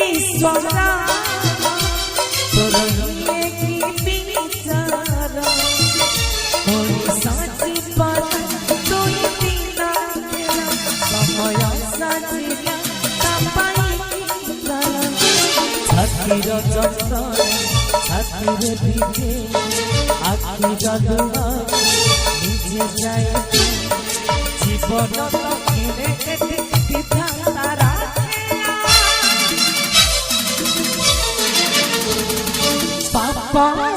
ईश्वरा तोरनिए की बिचारा होई साची पात तोई बिना तेरा समय साजिया तापाई तारा छातीर जंत्र छातीर दिखे आखिर दुआ निजे जाए जीवन किने पिता तारा पापा